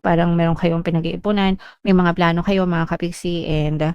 parang meron kayong pinag-iipunan, may mga plano kayo mga kapiksi and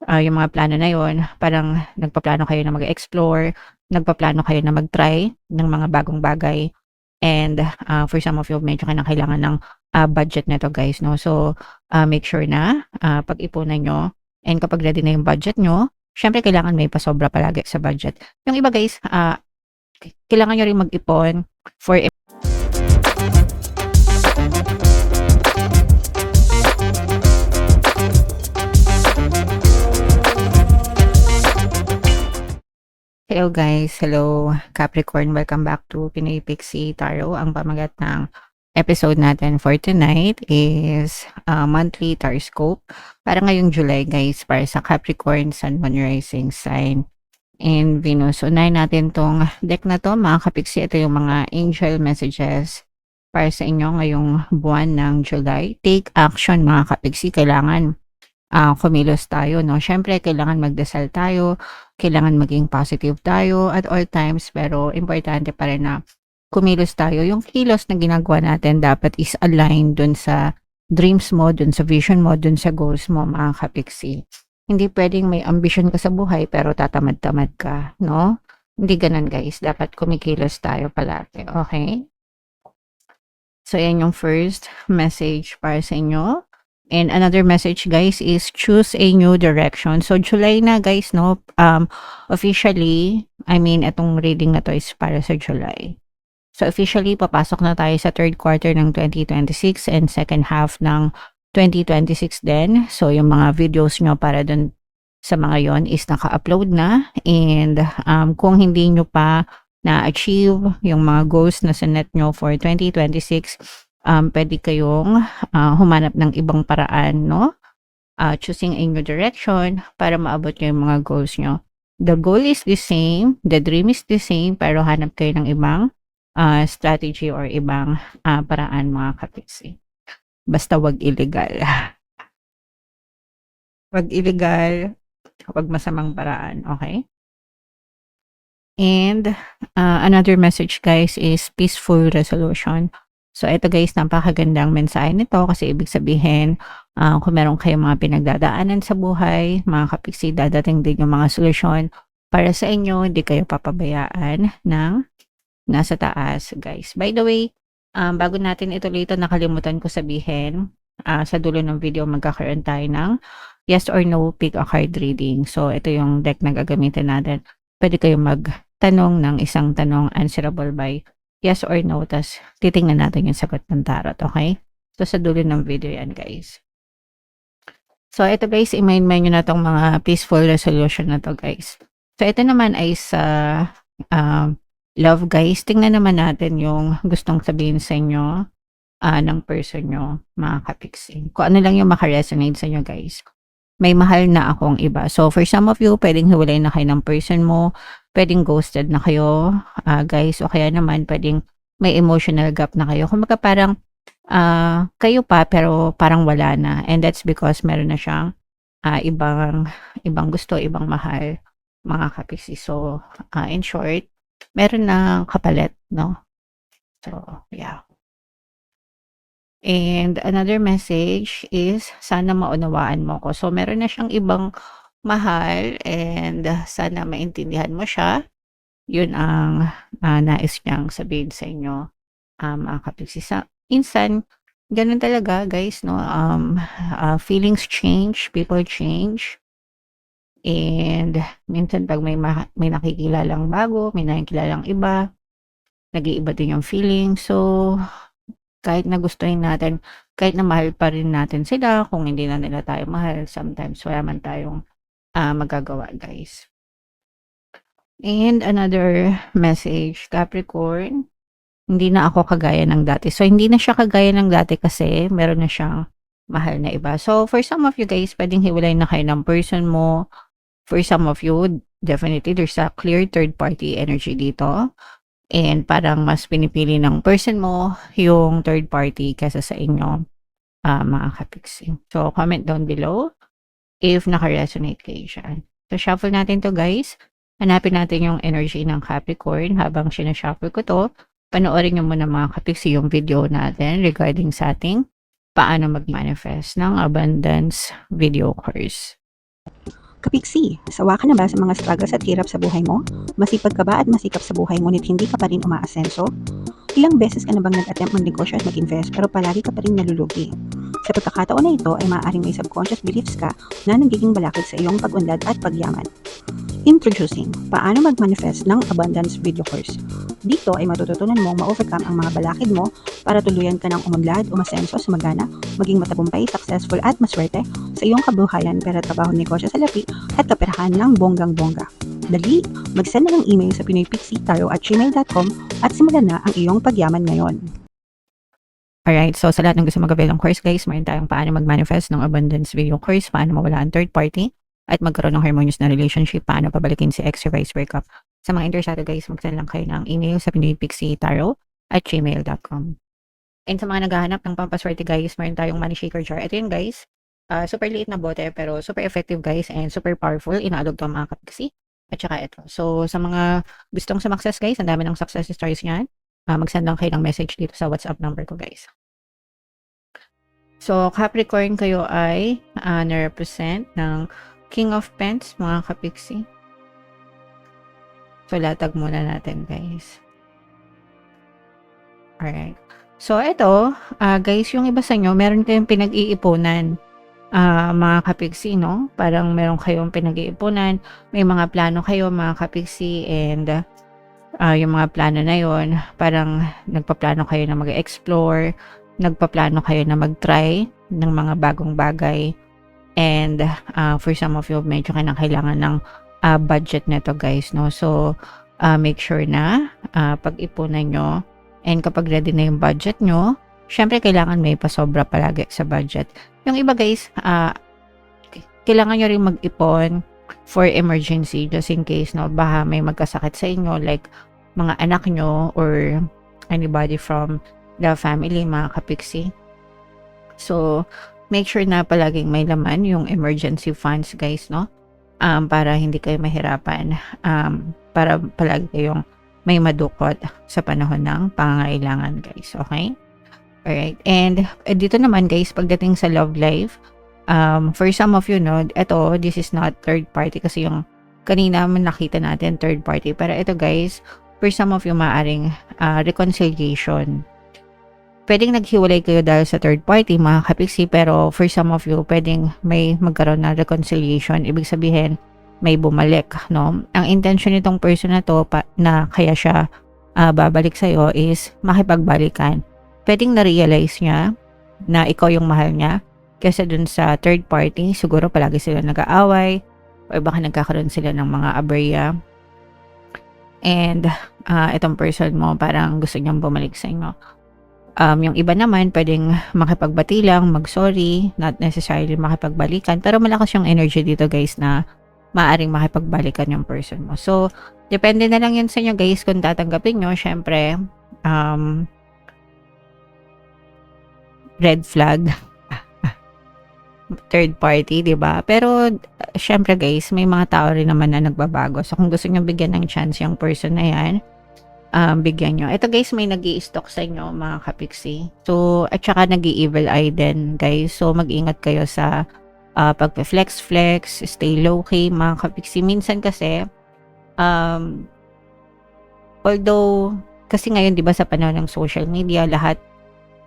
yung mga plano na yon parang nagpaplano kayo na mag-explore, nagpaplano kayo na mag-try ng mga bagong bagay and for some of you medyo kailangan ng budget nito guys 'no. So, make sure na pag-ipunan niyo and kapag ready na yung budget niyo, siyempre kailangan may pasobra palagi sa budget. Yung iba guys, kailangan niyo ring mag-ipon for hello guys, hello Capricorn, welcome back to Pinoy Pixie Tarot. Ang pamagat ng episode natin for tonight is monthly Tarscope para ngayong July guys, para sa Capricorn, Sun, Moon, Rising sign and Venus. Unahin natin tong deck na to mga kapiksi. Ito yung mga angel messages para sa inyo ngayong buwan ng July. Take action mga kapiksi, kailangan kumilos tayo, no? Siyempre, kailangan magdasal tayo, kailangan maging positive tayo at all times, pero importante pa rin na kumilos tayo. Yung kilos na ginagawa natin dapat is aligned dun sa dreams mo, dun sa vision mo, dun sa goals mo, mga kapiksi. Hindi pwedeng may ambition ka sa buhay pero tatamad-tamad ka, no? Hindi ganun, guys. Dapat kumikilos tayo palagi, okay? So, yan yung first message para sa inyo. And another message guys is choose a new direction. So July na guys, no? Officially, I mean itong reading na to is para sa July. So officially papasok na tayo sa third quarter ng 2026 and second half ng 2026 din. So yung mga videos nyo para dun sa mga yon is naka-upload na, and kung hindi nyo pa na-achieve yung mga goals na sinet nyo for 2026, pwede kayong humanap ng ibang paraan, no? Choosing a new direction para maabot nyo yung mga goals nyo. The goal is the same, the dream is the same, pero hanap kayo ng ibang strategy or ibang paraan mga kapiksi. Basta wag illegal. Wag illegal, wag masamang paraan, okay? And another message guys is peaceful resolution. So, ito guys, napakagandang mensahe nito kasi ibig sabihin, kung meron kayong mga pinagdadaanan sa buhay, mga kapiksi, dadating din yung mga solusyon para sa inyo, hindi kayo papabayaan ng nasa taas, guys. By the way, bago natin ituloy ito, nakalimutan ko sabihin, sa dulo ng video, magkakaroon tayo ng yes or no, pick a card reading. So, ito yung deck na gagamitin natin. Pwede kayong magtanong ng isang tanong answerable by yes or no, tas titingnan natin yung sagot ng tarot, okay? So, sa dulo ng video yan, guys. So, ito guys, i-mind nyo na tong mga peaceful resolution na to, guys. So, ito naman ay sa love, guys. Tingnan naman natin yung gustong sabihin sa inyo ng person nyo, mga kapiksi. Kung ano lang yung makaresonate sa inyo, guys. May mahal na akong iba. So, for some of you, pwedeng hiwalay na kayo ng person mo, pwedeng ghosted na kayo, guys, o kaya naman pwedeng may emotional gap na kayo. Kumbaga parang kayo pa pero parang wala na. And that's because meron na siyang ibang gusto, ibang mahal, mga kapiksi. So, in short, meron na kapalit, no? So, yeah. And another message is sana maunawaan mo ko. So, meron na siyang ibang mahal and sana maintindihan mo siya. Yun ang nais niyang sabihin sa inyo, mga kapiksi. Minsan, ganun talaga guys, no? Feelings change, people change. And minsan pag may nakikilalang bago, may nakikilalang iba, nag-iiba din yung feeling. So, kahit na gustuhin natin, kahit na mahal pa rin natin sila, kung hindi na nila tayo mahal, sometimes wala man tayong magagawa, guys. And another message, Capricorn, hindi na ako kagaya ng dati. So, hindi na siya kagaya ng dati kasi meron na siyang mahal na iba. So, for some of you guys, pwedeng hiwalay na kayo ng person mo. For some of you, definitely there's a clear third party energy dito. And parang mas pinipili ng person mo yung third party kaysa sa inyo, mga kapiksi. So, comment down below if naka-resonate kayo dyan. So, shuffle natin to guys. Hanapin natin yung energy ng Capricorn habang sinashuffle ko to. Panoorin nyo muna mga kapiksi yung video natin regarding sa ating paano mag-manifest ng abundance video course. Kapiksi, sawa ka na ba sa mga struggles at hirap sa buhay mo? Masipag ka ba at masikap sa buhay ngunit hindi ka pa rin umaasenso? Ilang beses ka na bang nag-attempt mag-negosyo at mag-invest pero palagi ka pa rin nalulugi? Sa pagkakataon na ito ay maaaring may subconscious beliefs ka na nagiging balakid sa iyong pag-unlad at pagyaman. Introducing, paano mag-manifest ng abundance video course. Dito ay matututunan mong ma-overcome ang mga balakid mo para tuluyan ka ng umunlad, umasenso, sumagana, maging matagumpay, successful at maswerte sa iyong kabuhayan, pera, trabaho, negosyo, salapi at kaperahan ng bonggang-bongga. Dali, mag-send na ng email sa pinoypixie@gmail.com at simulan na ang iyong pagyaman ngayon. Alright, so sa lahat ng gusto mag-avail ng course guys, mayroon tayong paano mag-manifest ng abundance video course, paano mawala ang third party, at magkaroon ng harmonious na relationship, paano pabalikin si ex or vice breakup. Sa mga interesado guys, mag-send lang kayo ng email sa pinoypixie@gmail.com. And sa mga naghahanap ng pampaswerte guys, mayroon tayong money shaker jar. Ito yun guys, super liit na bote pero super effective guys and super powerful. Inaalog to ang mga kapiksi. At saka ito. So sa mga gustong sumakses guys, ang dami ng success stories yan. Mag-send lang kayo ng message dito sa WhatsApp number ko guys. So Capricorn kayo ay na-represent ng King of Pents, mga kapiksi. So latag muna natin guys. Alright. So ito, guys, yung iba sa inyo, meron kayong pinag-iipunan. Mga kapiksi, no? Parang meron kayong pinag-iipunan. May mga plano kayo, mga kapiksi, and yung mga plano na yon, parang nagpaplano kayo na mag-explore, nagpaplano kayo na mag-try ng mga bagong bagay. And for some of you, medyo kailangan ng budget neto guys, no? So, make sure na pag-ipunan nyo. And kapag ready na yung budget nyo, syempre kailangan may pasobra palagi sa budget. Yung iba guys, kailangan nyo rin mag-ipon for emergency just in case, no? Baka may magkasakit sa inyo, like mga anak nyo or anybody from the family, mga kapiksi. So, make sure na palaging may laman yung emergency funds guys, no? Para hindi kayo mahirapan. Para palagi kayong may madukot sa panahon ng pangangailangan guys, okay? Alright, and dito naman guys, pagdating sa love life, for some of you, no, this is not third party kasi yung kanina nakita natin third party, pero ito guys, for some of you, maaring reconciliation. Pwedeng naghiwalay kayo dahil sa third party, mga kapiksi, pero for some of you, pwedeng may magkaroon ng reconciliation. Ibig sabihin, may bumalik, no? Ang intention nitong person na to na kaya siya babalik sa'yo is makipagbalikan. Pwedeng na-realize niya na ikaw yung mahal niya kasi dun sa third party, siguro palagi sila nag-aaway or baka nagkakaroon sila ng mga aberya. And itong person mo parang gusto niyang bumalik sa inyo. Yung iba naman, pwedeng makipagbati lang, mag-sorry, not necessarily makipagbalikan, pero malakas yung energy dito guys na maaring makipagbalikan yung person mo. So, depende na lang yan sa inyo guys kung tatanggapin nyo. Syempre, red flag, third party, diba? Pero, syempre guys, may mga tao rin naman na nagbabago. So, kung gusto nyo bigyan ng chance yung person na yan, bigyan nyo. Ito guys, may nag-i-stalk sa inyo, mga kapiksi. So, at saka nag-i-evil eye din, guys. So, mag-ingat kayo sa pag-flex, stay low-key, mga kapiksi. Minsan kasi, although, kasi ngayon, di ba, sa panahon ng social media, lahat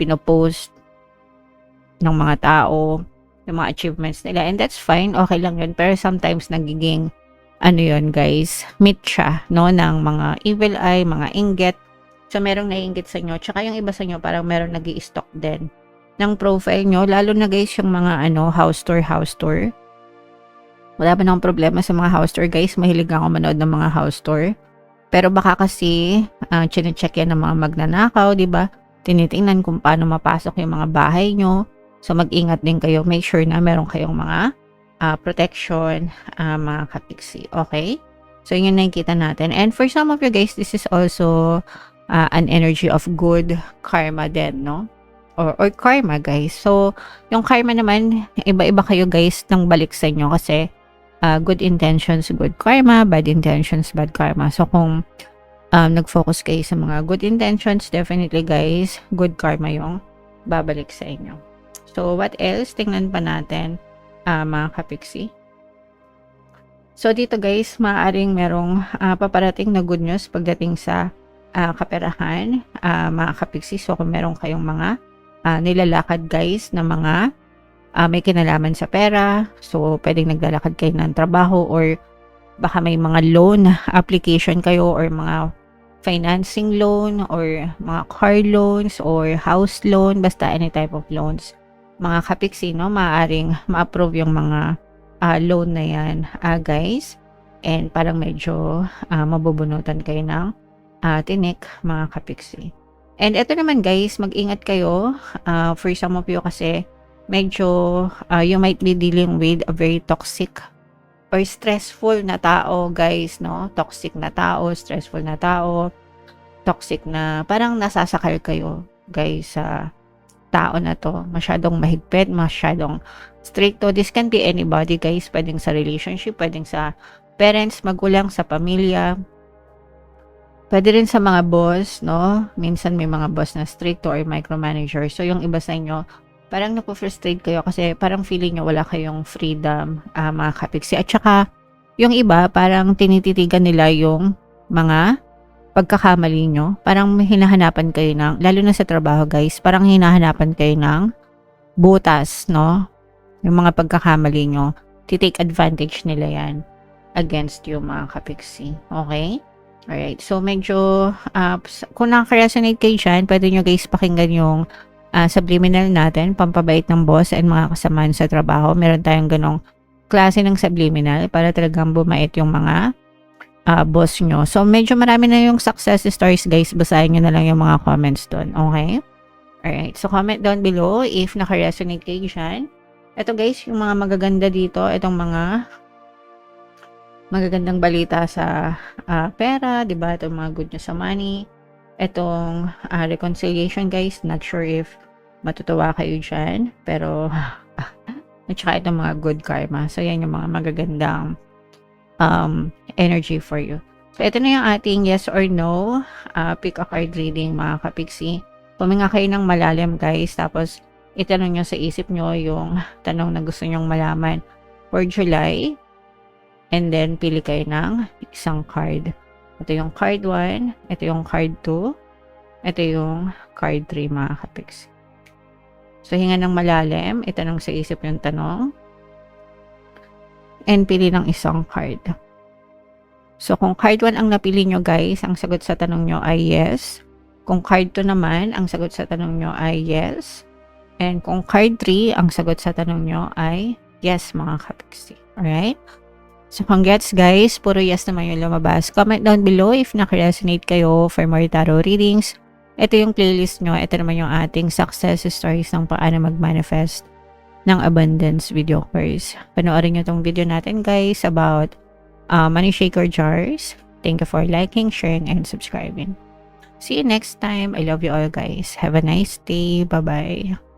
pinopost ng mga tao, ng mga achievements nila. And that's fine, okay lang yun. Pero sometimes, nagiging yun guys, myth siya, no, ng mga evil eye, mga inggit. So, merong naiinggit sa inyo. Tsaka yung iba sa inyo, parang merong nag-i-stalk din ng profile nyo. Lalo na guys, yung mga house tour. Wala ba nang problema sa mga house tour guys? Mahilig ako manood ng mga house tour. Pero baka kasi, chinecheck yan ng mga magnanakaw, di ba? Tinitingnan kung paano mapasok yung mga bahay nyo. So, mag-ingat din kayo. Make sure na meron kayong mga protection, mga kapiksi. Okay? So, yun yung nakikita natin. And for some of you guys, this is also an energy of good karma din, no? Or karma, guys. So, yung karma naman, iba-iba kayo, guys, nang balik sa inyo kasi good intentions, good karma, bad intentions, bad karma. So, kung nag-focus kayo sa mga good intentions, definitely, guys, good karma yung babalik sa inyo. So, what else? Tingnan pa natin, mga kapiksi. So, dito guys, maaaring merong paparating na good news pagdating sa kaperahan, mga kapiksi. So, kung meron kayong mga nilalakad guys na mga may kinalaman sa pera, so pwedeng naglalakad kayo ng trabaho or baka may mga loan application kayo or mga financing loan or mga car loans or house loan, basta any type of loans. Mga kapiksi, no, maaaring ma-approve yung mga loan na yan, guys. And parang medyo mabubunutan kayo ng tinik, mga kapiksi. And ito naman guys, mag-ingat kayo for some of you kasi medyo you might be dealing with a very toxic or stressful na tao guys, no? Toxic na tao, stressful na tao, toxic na parang nasasakal kayo guys sa tao na to. Masyadong mahigpit, masyadong stricto. This can be anybody guys, pwedeng sa relationship, pwedeng sa parents, magulang, sa pamilya, pwede rin sa mga boss, no? Minsan may mga boss na stricto or micromanager. So yung iba sa inyo, parang napo-frustrate kayo kasi parang feeling nyo wala kayong freedom, mga kapiksi. At saka, yung iba, parang tinititigan nila yung mga pagkakamali nyo. Parang hinahanapan kayo ng, lalo na sa trabaho guys, parang hinahanapan kayo ng butas, no? Yung mga pagkakamali nyo, titake advantage nila yan against you, mga kapiksi. Okay? Alright, so medyo, kung nakaka-resonate kayo dyan, pwede nyo guys pakinggan yung subliminal natin, pampabait ng boss and mga kasamahan sa trabaho. Meron tayong ganong klase ng subliminal para talagang bumait yung mga boss nyo. So, medyo marami na yung success stories guys. Basahin nyo na lang yung mga comments doon. Okay? Alright. So, comment down below if naka-resonate kayo dyan. Ito guys, yung mga magaganda dito. Itong mga magagandang balita sa pera. Diba? Itong mga good news sa money. Itong reconciliation guys. Not sure if matutuwa kayo dyan. Pero, at saka itong mga good karma. So, yan yung mga magagandang energy for you. So, ito na yung ating yes or no. Pick a card reading, mga kapiksi. Puminga kayo ng malalim guys. Tapos, itanong nyo sa isip nyo yung tanong na gusto nyong malaman for July. And then, pili kayo ng isang card. Ito yung card 1. Ito yung card 2. Ito yung card 3, mga kapiksi. So, hinga ng malalim. Itanong sa isip yung tanong. And pili ng isang card. So, kung card 1 ang napili nyo guys, ang sagot sa tanong nyo ay yes. Kung card 2 naman, ang sagot sa tanong nyo ay yes. And kung card 3, ang sagot sa tanong nyo ay yes, mga kapiksi. Alright? So, congrats guys. Puro yes naman yung lumabas. Comment down below if naka-resonate kayo for more tarot readings. Ito yung playlist nyo. Ito naman yung ating success stories ng paano mag-manifest ng abundance video course. Panoorin nyo tong video natin guys about money shaker jars. Thank you for liking, sharing, and subscribing. See you next time. I love you all guys. Have a nice day. Bye-bye.